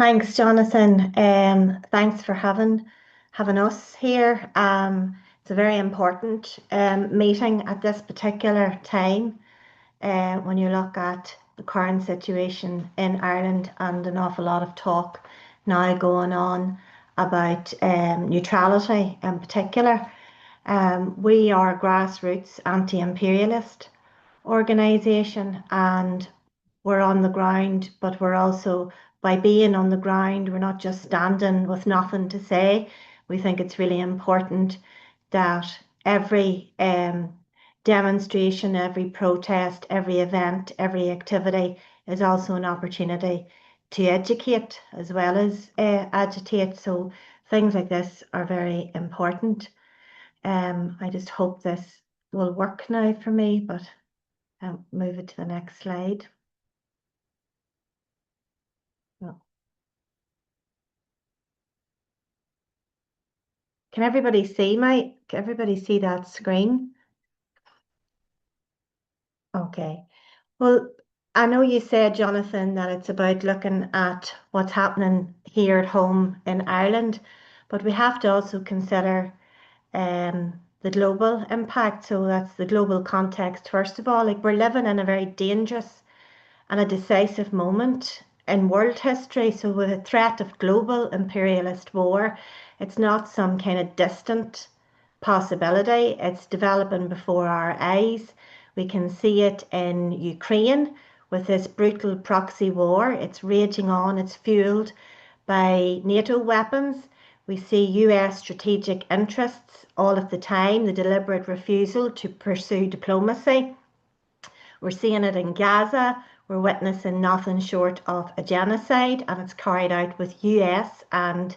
Thanks, Jonathan. Thanks for having us here. It's a very important meeting at this particular time when you look at the current situation in Ireland and an awful lot of talk now going on about neutrality in particular. We are a grassroots anti-imperialist organisation and we're on the ground, but we're also, by being on the ground, we're not just standing with nothing to say. We think it's really important that every demonstration, every protest, every event, every activity is also an opportunity to educate as well as agitate. So things like this are very important. I just hope this will work now for me, but I'll move it to the next slide. Oh. Can everybody see that screen? Okay. Well, I know you said, Jonathan, that it's about looking at what's happening here at home in Ireland, but we have to also consider the global impact. So that's the global context, first of all. Like we're living in a very dangerous and a decisive moment in world history. So with a threat of global imperialist war, it's not some kind of distant possibility. It's developing before our eyes. We can see it in Ukraine with this brutal proxy war. It's raging on. It's fueled by NATO weapons. We see US strategic interests all of the time, the deliberate refusal to pursue diplomacy. We're seeing it in Gaza. We're witnessing nothing short of a genocide, and it's carried out with US and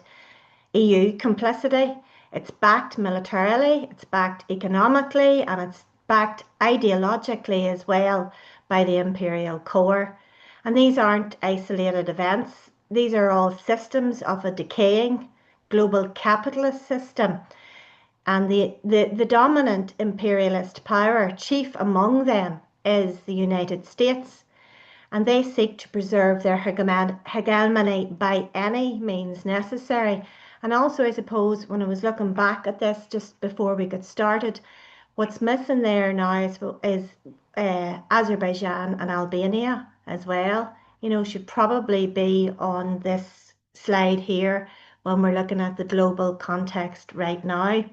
EU complicity. It's backed militarily, it's backed economically, and it's backed ideologically as well by the imperial core. And these aren't isolated events. These are all systems of a decaying global capitalist system. And the dominant imperialist power, chief among them, is the United States. And they seek to preserve their hegemony by any means necessary. And also, I suppose, when I was looking back at this just before we got started, what's missing there now is Azerbaijan and Albania as well. You know, should probably be on this slide here when we're looking at the global context right now.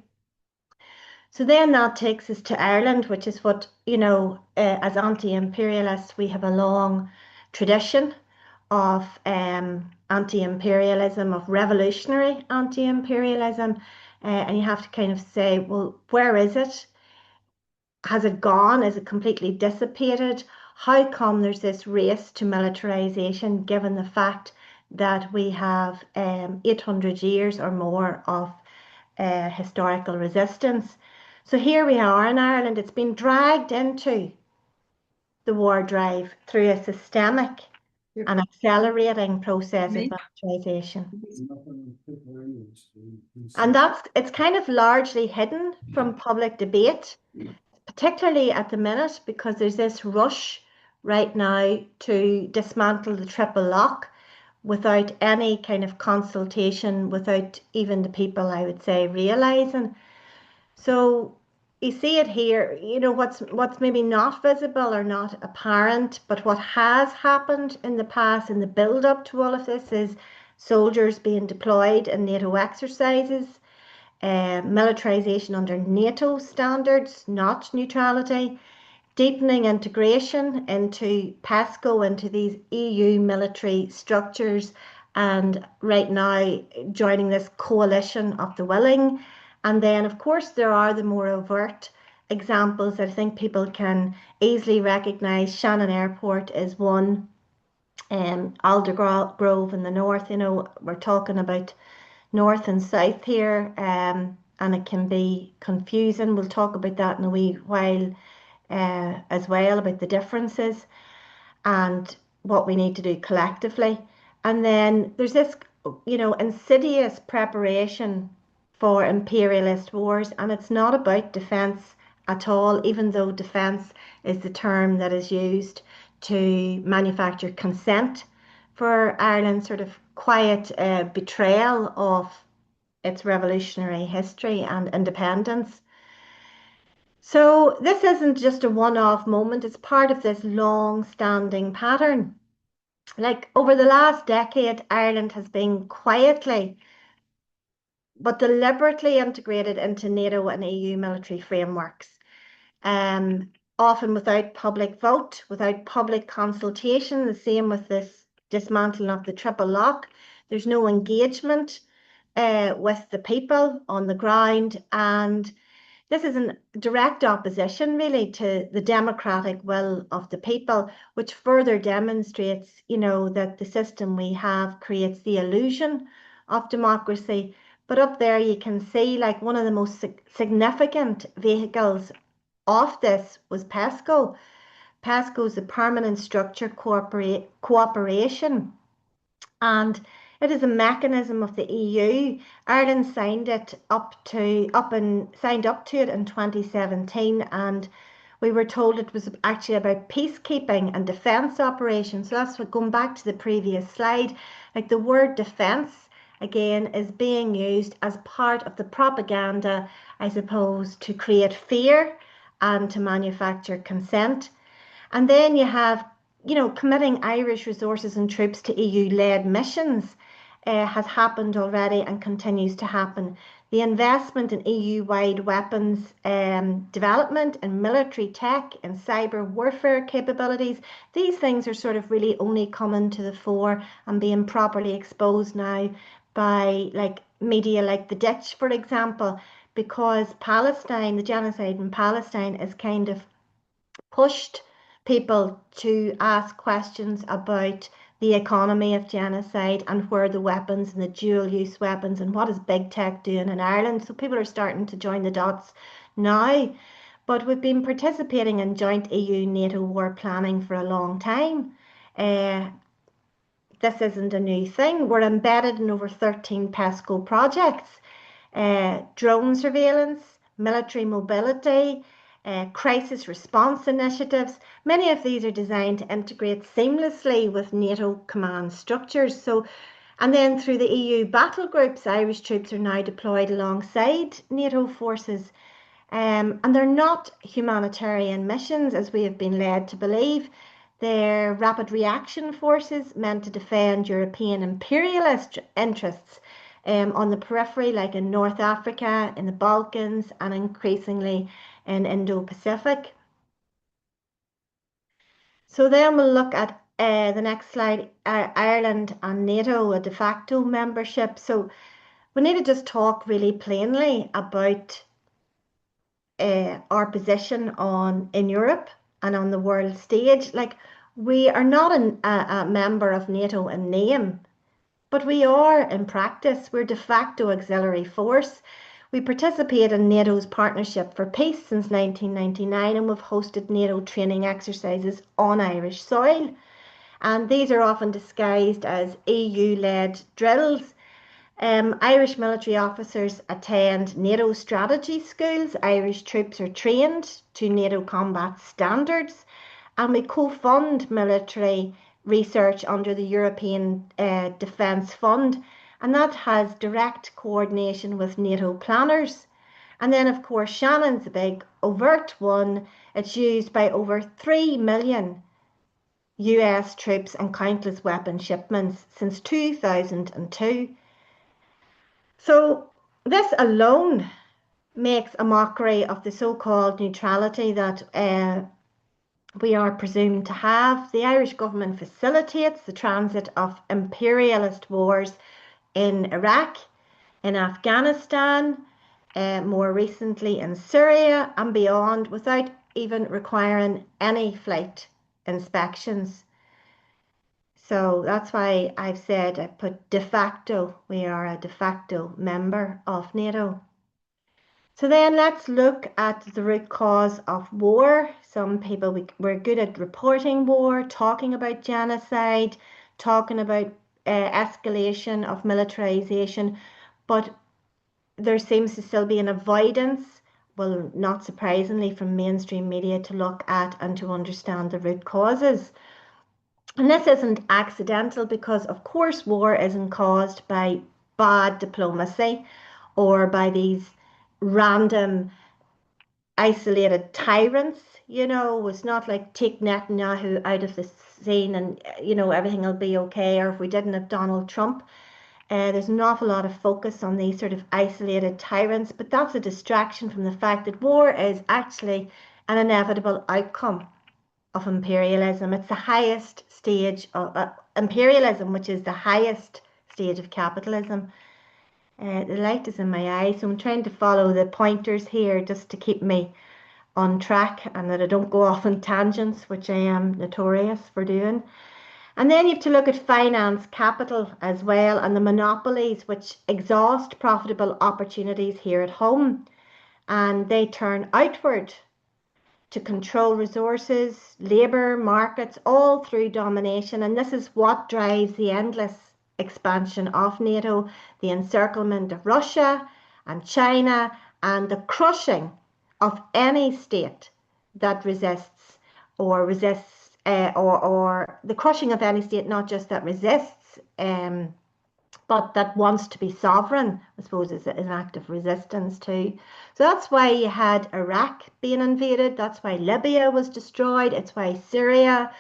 So then that takes us to Ireland, which is what, you know, as anti-imperialists, we have a long tradition of anti-imperialism, of revolutionary anti-imperialism. And you have to kind of say, well, where is it? Has it gone? Is it completely dissipated? How come there's this race to militarization, given the fact that we have 800 years or more of historical resistance? So here we are in Ireland. It's been dragged into the war drive through a systemic and accelerating process of militarization. And it's kind of largely hidden from public debate, particularly at the minute, because there's this rush right now to dismantle the triple lock without any kind of consultation, without even the people, I would say, realizing. So you see it here, you know, what's maybe not visible or not apparent, but what has happened in the past in the build up to all of this is soldiers being deployed in NATO exercises, militarization under NATO standards, not neutrality, deepening integration into PESCO, into these EU military structures, and right now joining this coalition of the willing. And then, of course, there are the more overt examples that I think people can easily recognise. Shannon Airport is one, Aldergrove in the north. You know, we're talking about north and south here, and it can be confusing. We'll talk about that in a wee while as well, about the differences and what we need to do collectively. And then there's this, you know, insidious preparation for imperialist wars, and it's not about defence at all, even though defence is the term that is used to manufacture consent for Ireland's sort of quiet betrayal of its revolutionary history and independence. So this isn't just a one-off moment, it's part of this long-standing pattern. Like over the last decade, Ireland has been quietly but deliberately integrated into NATO and EU military frameworks, often without public vote, without public consultation. The same with this dismantling of the triple lock. There's no engagement with the people on the ground, and this is in direct opposition, really, to the democratic will of the people, which further demonstrates, that the system we have creates the illusion of democracy. But up there, you can see like one of the most significant vehicles of this was PESCO. PESCO is a permanent structure cooperation, and it is a mechanism of the EU. Ireland signed up to it in 2017, and we were told it was actually about peacekeeping and defence operations. So that's what, going back to the previous slide, like the word defence again is being used as part of the propaganda, I suppose, to create fear and to manufacture consent. And then you have, committing Irish resources and troops to EU-led missions has happened already and continues to happen. The investment in EU-wide weapons development and military tech and cyber warfare capabilities, these things are sort of really only coming to the fore and being properly exposed now by like media like The Ditch, for example, because Palestine, the genocide in Palestine is kind of pushed people to ask questions about the economy of genocide and where the weapons and the dual use weapons and what is big tech doing in Ireland. So people are starting to join the dots now. But we've been participating in joint EU-NATO war planning for a long time. This isn't a new thing. We're embedded in over 13 PESCO projects, drone surveillance, military mobility, crisis response initiatives. Many of these are designed to integrate seamlessly with NATO command structures. So, and then through the EU battle groups, Irish troops are now deployed alongside NATO forces. And they're not humanitarian missions, as we have been led to believe. They're rapid reaction forces meant to defend European imperialist interests on the periphery, like in North Africa, in the Balkans, and increasingly in Indo-Pacific. So then we'll look at the next slide, Ireland and NATO, a de facto membership. So we need to just talk really plainly about our position in Europe and on the world stage. Like, we are not a member of NATO in name, but we are in practice. We're de facto auxiliary force. We participate in NATO's Partnership for Peace since 1999, and we've hosted NATO training exercises on Irish soil. And these are often disguised as EU-led drills. Irish military officers attend NATO strategy schools. Irish troops are trained to NATO combat standards, and we co-fund military research under the European Defence Fund, and that has direct coordination with NATO planners. And then, of course, Shannon's a big overt one. It's used by over 3 million US troops and countless weapon shipments since 2002. So this alone makes a mockery of the so-called neutrality that we are presumed to have. The Irish government facilitates the transit of imperialist wars in Iraq, in Afghanistan, more recently in Syria and beyond, without even requiring any flight inspections. So that's why I've said, I put de facto, we are a de facto member of NATO. So then let's look at the root cause of war. Some people, we're good at reporting war, talking about genocide, talking about escalation of militarization, but there seems to still be an avoidance, well, not surprisingly, from mainstream media to look at and to understand the root causes. And this isn't accidental because, of course, war isn't caused by bad diplomacy or by these random isolated tyrants. It's not like take Netanyahu out of the scene and, everything will be okay. Or if we didn't have Donald Trump, there's an awful lot of focus on these sort of isolated tyrants, but that's a distraction from the fact that war is actually an inevitable outcome of imperialism. It's the highest stage of imperialism, which is the highest stage of capitalism. The light is in my eye, so I'm trying to follow the pointers here just to keep me on track and that I don't go off on tangents, which I am notorious for doing. And then you have to look at finance, capital as well, and the monopolies which exhaust profitable opportunities here at home, and they turn outward to control resources, labour, markets, all through domination. And this is what drives the endless expansion of NATO, the encirclement of Russia and China, and the crushing of any state that resists or the crushing of any state, not just that resists, but that wants to be sovereign, I suppose, is an act of resistance too. So that's why you had Iraq being invaded. That's why Libya was destroyed. It's why Syria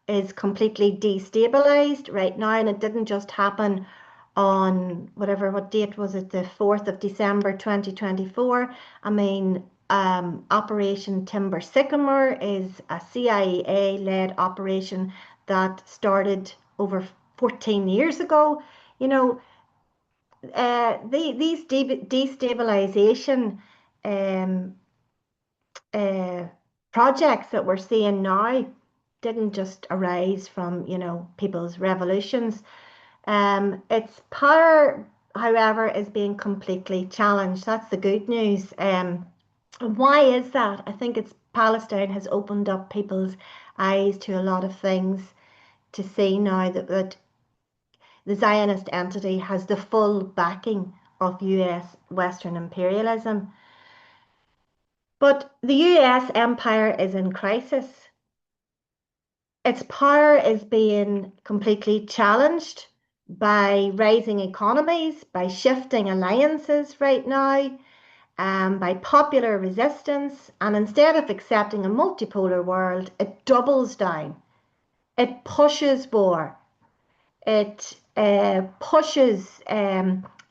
is completely destabilized right now. And it didn't just happen on what date was it? The 4th of December 2024. I mean, Operation Timber Sycamore is a CIA-led operation that started over 14 years ago. These destabilization um, uh, projects that we're seeing now didn't just arise from, people's revolutions. Its power, however, is being completely challenged. That's the good news. Why is that? I think it's Palestine has opened up people's eyes to a lot of things to see now that the Zionist entity has the full backing of US Western imperialism. But the US empire is in crisis. Its power is being completely challenged by rising economies, by shifting alliances right now, by popular resistance. And instead of accepting a multipolar world, it doubles down. It pushes war. It pushes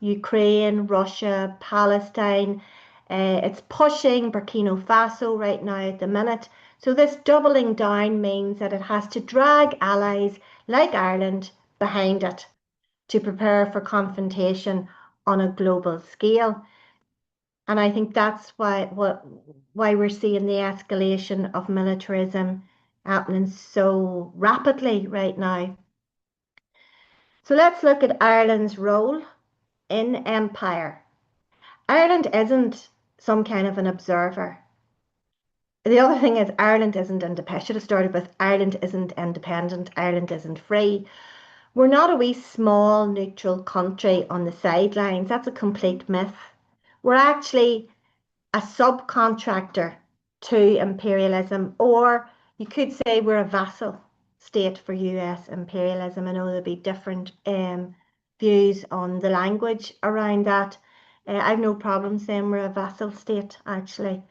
Ukraine, Russia, Palestine. It's pushing Burkina Faso right now at the minute. So this doubling down means that it has to drag allies like Ireland behind it to prepare for confrontation on a global scale. And I think that's why we're seeing the escalation of militarism happening so rapidly right now. So let's look at Ireland's role in empire. Ireland isn't some kind of an observer. The other thing is Ireland isn't independent. I should have started with Ireland isn't independent. Ireland isn't free. We're not a wee small neutral country on the sidelines. That's a complete myth. We're actually a subcontractor to imperialism, or you could say we're a vassal state for US imperialism. I know there'll be different views on the language around that. I've no problem saying we're a vassal state, actually.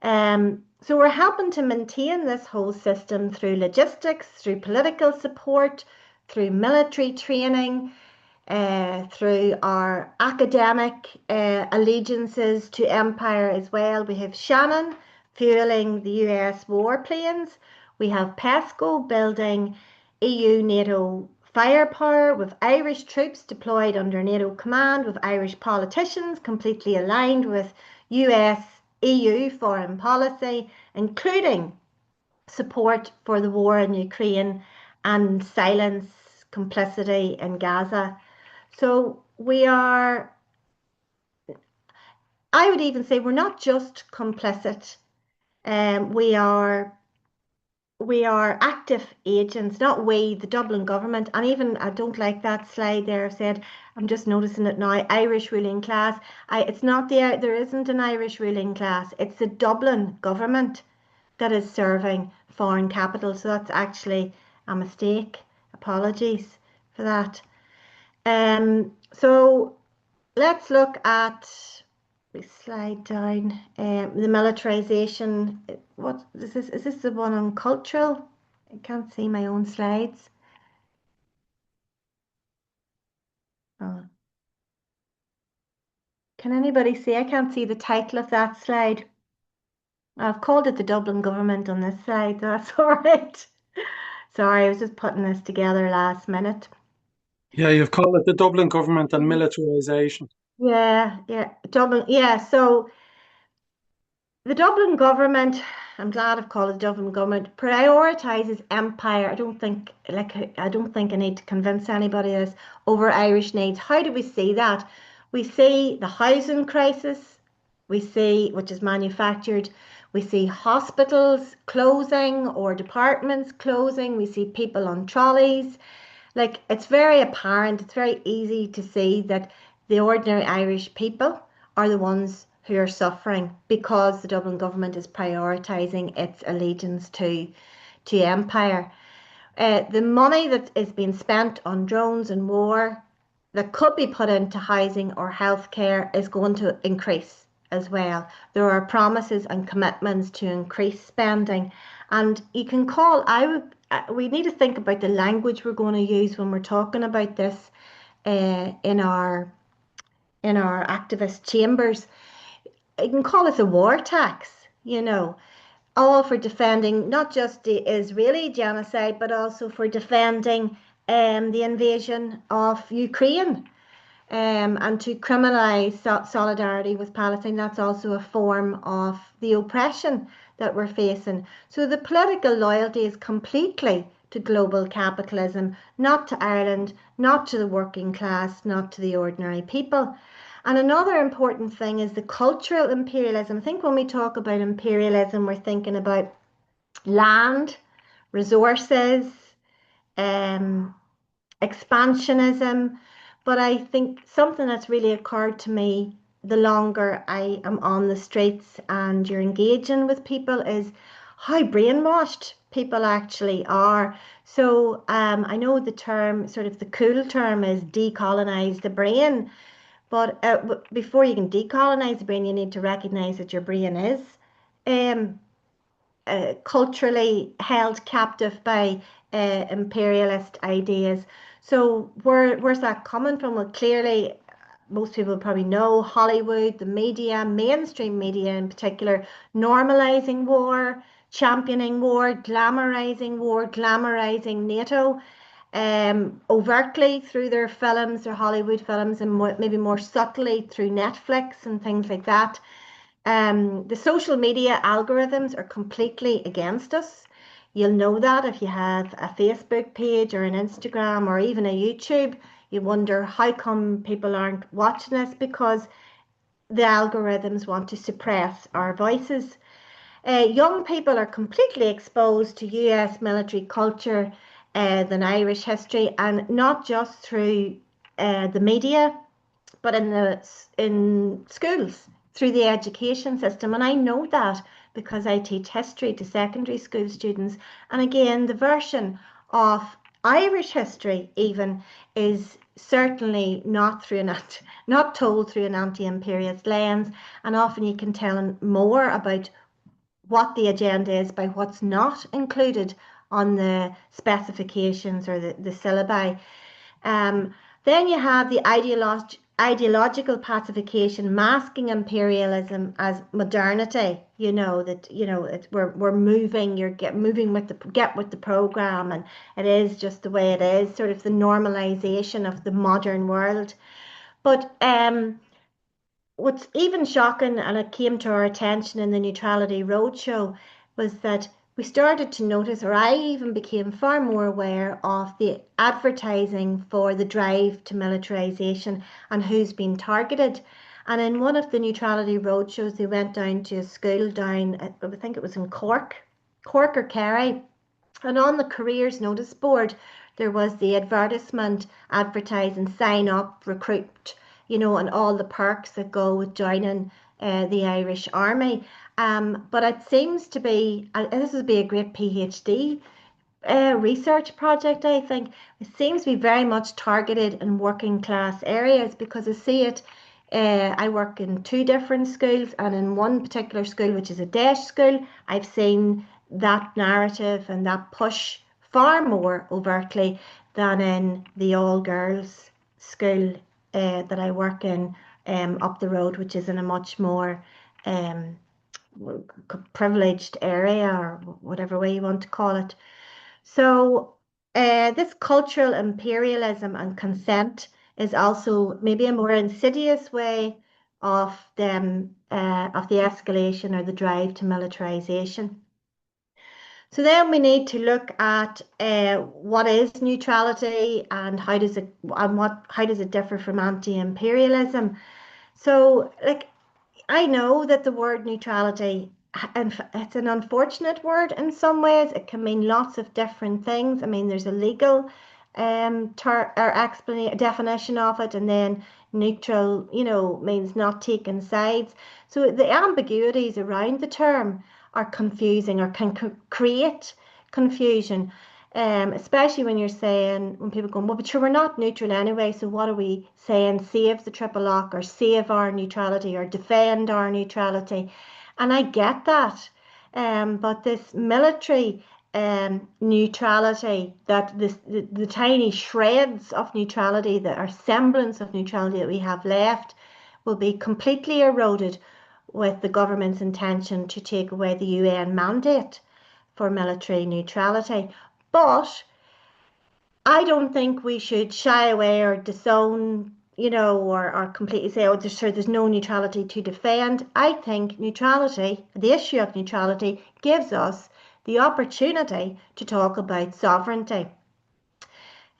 So we're helping to maintain this whole system through logistics, through political support, through military training, through our academic allegiances to empire as well. We have Shannon fueling the US warplanes. We have PESCO building EU NATO firepower with Irish troops deployed under NATO command, with Irish politicians completely aligned with US EU foreign policy, including support for the war in Ukraine and silence complicity in Gaza. So I would even say we're not just complicit. We are active agents, not we, the Dublin government. And even, I don't like that slide there. I've said, I'm just noticing it now, Irish ruling class. It's not there isn't an Irish ruling class. It's the Dublin government that is serving foreign capital. So that's actually a mistake. Apologies for that. So let's look at, we slide down, the militarisation. What is this? Is this the one on cultural? I can't see my own slides. Oh. Can anybody see? I can't see the title of that slide. I've called it the Dublin government on this slide. That's all right. Sorry, I was just putting this together last minute. Yeah, you've called it the Dublin government and militarisation. Yeah, yeah, Dublin. Yeah, so the Dublin government, I'm glad I've called it the Dublin government, prioritises empire. I don't think I need to convince anybody of this, over Irish needs. How do we see that? We see the housing crisis, we see, which is manufactured, we see hospitals closing or departments closing, we see people on trolleys. Like, it's very apparent, it's very easy to see that the ordinary Irish people are the ones who are suffering because the Dublin government is prioritising its allegiance to empire. The money that is being spent on drones and war that could be put into housing or healthcare is going to increase as well. There are promises and commitments to increase spending, and you can call. We need to think about the language we're going to use when we're talking about this in our activist chambers. You can call it a war tax. All for defending not just the Israeli genocide, but also for defending the invasion of Ukraine, and to criminalise solidarity with Palestine. That's also a form of the oppression that we're facing. So the political loyalty is completely to global capitalism, not to Ireland, not to the working class, not to the ordinary people. And another important thing is the cultural imperialism. I think when we talk about imperialism, we're thinking about land, resources, um, expansionism. But I think something that's really occurred to me the longer I am on the streets and you're engaging with people is how brainwashed people actually are. So I know the term, sort of the cool term, is decolonize the brain. But before you can decolonize the brain, you need to recognize that your brain is um, culturally held captive by imperialist ideas. So where's that coming from? Well, clearly, most people probably know Hollywood, the media, mainstream media in particular, normalizing war, championing war, glamorizing NATO, overtly through their films, their Hollywood films, and maybe more subtly through Netflix and things like that. The social media algorithms are completely against us. You'll know that if you have a Facebook page or an Instagram or even a YouTube. You wonder how come people aren't watching this, because the algorithms want to suppress our voices. Young people are completely exposed to US military culture, than Irish history, and not just through the media, but in schools, through the education system. And I know that because I teach history to secondary school students. And again, the version of Irish history even is certainly not told through an anti-imperialist lens. And often you can tell more about what the agenda is by what's not included on the specifications or the syllabi. Um, then you have the ideological pacification, masking imperialism as modernity. We're moving. Moving with the program, and it is just the way it is. Sort of the normalization of the modern world. But what's even shocking, and it came to our attention in the Neutrality Roadshow, was that we started to notice, or I even became far more aware of the advertising for the drive to militarisation and who's been targeted. And in one of the Neutrality Roadshows, they went down to a school down, I think it was in Cork or Kerry, and on the careers notice board, there was the advertisement advertising sign up, recruit, and all the perks that go with joining the Irish Army. But it seems to be, and this would be a great PhD research project, I think. It seems to be very much targeted in working class areas because I see it. I work in two different schools, and in one particular school, which is a day school, I've seen that narrative and that push far more overtly than in the all girls school that I work in up the road, which is in a much more um, privileged area, or whatever way you want to call it. So, this cultural imperialism and consent is also maybe a more insidious way of the escalation or the drive to militarization. So then we need to look at what is neutrality and how does it differ from anti-imperialism. So, like, I know that the word neutrality, and it's an unfortunate word in some ways. It can mean lots of different things. I mean, there's a legal or explanation definition of it, and then neutral, means not taking sides. So the ambiguities around the term are confusing or can create confusion. Especially when people go, well, but sure, we're not neutral anyway, so what are we saying? Save the triple lock, or save our neutrality, or defend our neutrality. And I get that. But this military neutrality, the tiny shreds of neutrality, that are semblance of neutrality that we have left, will be completely eroded with the government's intention to take away the UN mandate for military neutrality. But I don't think we should shy away or disown, or completely say, oh, there's no neutrality to defend. I think the issue of neutrality, gives us the opportunity to talk about sovereignty.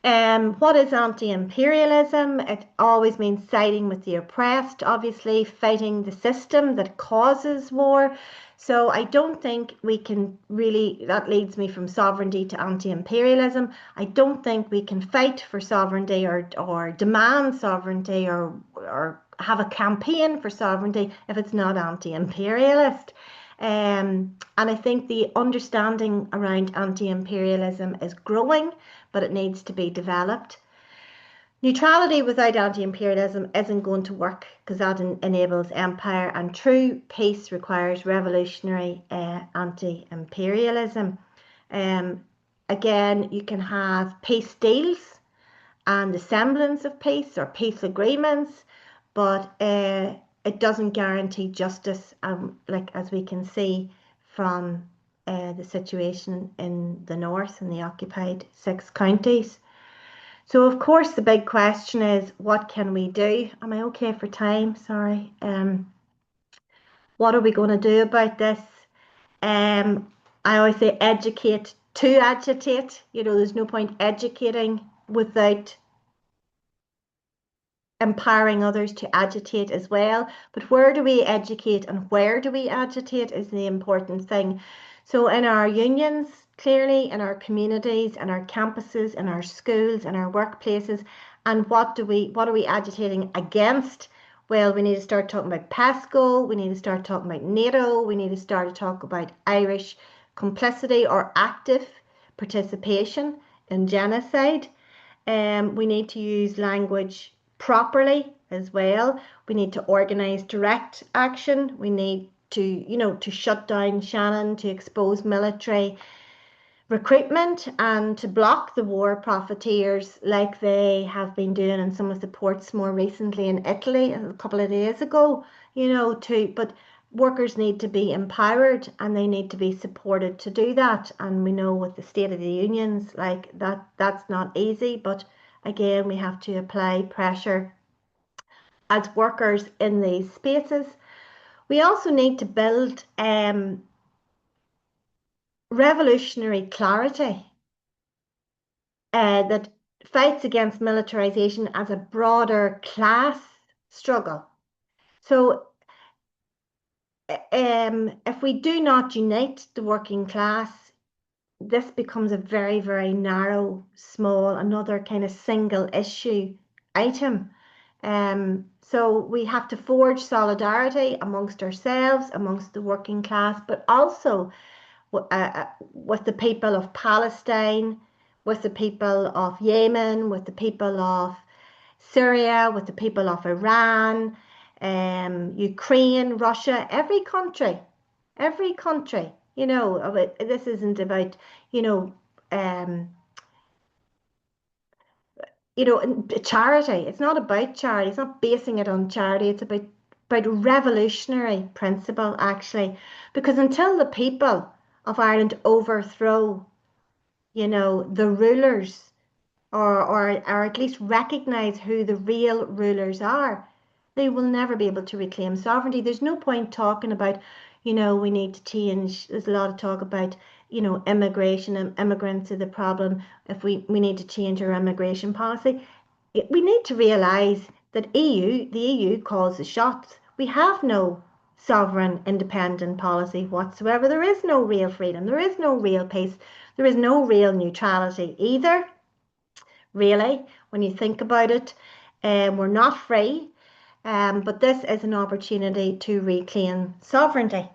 What is anti-imperialism? It always means siding with the oppressed, obviously fighting the system that causes war. So I don't think we can really, that leads me from sovereignty to anti-imperialism. I don't think we can fight for sovereignty, or demand sovereignty, or have a campaign for sovereignty if it's not anti-imperialist. And I think the understanding around anti-imperialism is growing, but it needs to be developed. Neutrality without anti-imperialism isn't going to work, because that enables empire, and true peace requires revolutionary anti-imperialism. Again, you can have peace deals and the semblance of peace, or peace agreements, but it doesn't guarantee justice, like as we can see from the situation in the north, in the occupied 6 counties. So of course the big question is, what can we do? Am I okay for time? Sorry. What are we going to do about this? I always say educate to agitate. There's no point educating without empowering others to agitate as well. But where do we educate and where do we agitate is the important thing. So in our unions, clearly, in our communities, in our campuses, in our schools, in our workplaces, and what are we agitating against? Well, we need to start talking about PESCO, we need to start talking about NATO, we need to start to talk about Irish complicity or active participation in genocide. We need to use language properly as well. We need to organise direct action. We need to shut down Shannon, to expose military recruitment, and to block the war profiteers like they have been doing in some of the ports more recently in Italy a couple of days ago. But workers need to be empowered, and they need to be supported to do that. And we know with the State of the Unions, like that's not easy, but again, we have to apply pressure as workers in these spaces. We also need to build revolutionary clarity that fights against militarization as a broader class struggle. So if we do not unite the working class, this becomes a very, very narrow, small, another kind of single issue item. So we have to forge solidarity amongst ourselves, amongst the working class, but also with the people of Palestine, with the people of Yemen, with the people of Syria, with the people of Iran, Ukraine, Russia, every country, this isn't about, you know, um, charity. It's not about charity. It's not basing it on charity. It's about revolutionary principle, actually, because until the people of Ireland overthrow, the rulers, or at least recognize who the real rulers are, they will never be able to reclaim sovereignty. There's no point talking about, we need to change. There's a lot of talk about, immigration and immigrants are the problem. If we need to change our immigration policy, we need to realise that the EU calls the shots. We have no sovereign independent policy whatsoever. There is no real freedom. There is no real peace. There is no real neutrality either, really, when you think about it. We're not free, but this is an opportunity to reclaim sovereignty.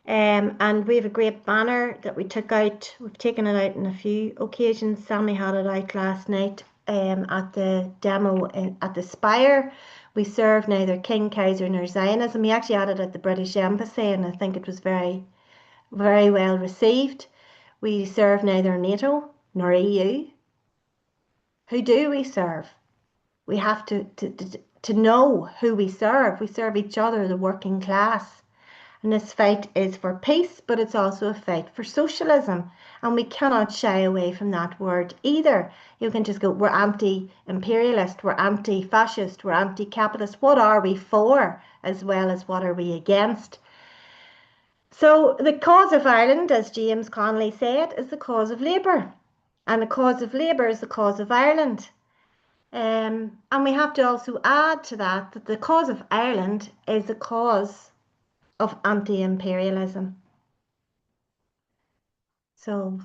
And we have a great banner that we took out. We've taken it out on a few occasions. Sammy had it out last night at the demo at the Spire. We serve neither King, Kaiser, nor Zionism. We actually had it at the British Embassy, and I think it was very, very well received. We serve neither NATO nor EU. Who do we serve? We have to know who we serve. We serve each other, the working class. And this fight is for peace, but it's also a fight for socialism. And we cannot shy away from that word either. You can just go, we're anti-imperialist, we're anti-fascist, we're anti-capitalist. What are we for, as well as what are we against? So the cause of Ireland, as James Connolly said, is the cause of Labour. And the cause of Labour is the cause of Ireland. And we have to also add to that the cause of Ireland is the cause of anti-imperialism. So,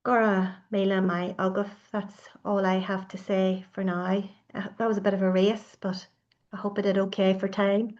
Gora Mila Mai Aguf, that's all I have to say for now. That was a bit of a race, but I hope I did okay for time.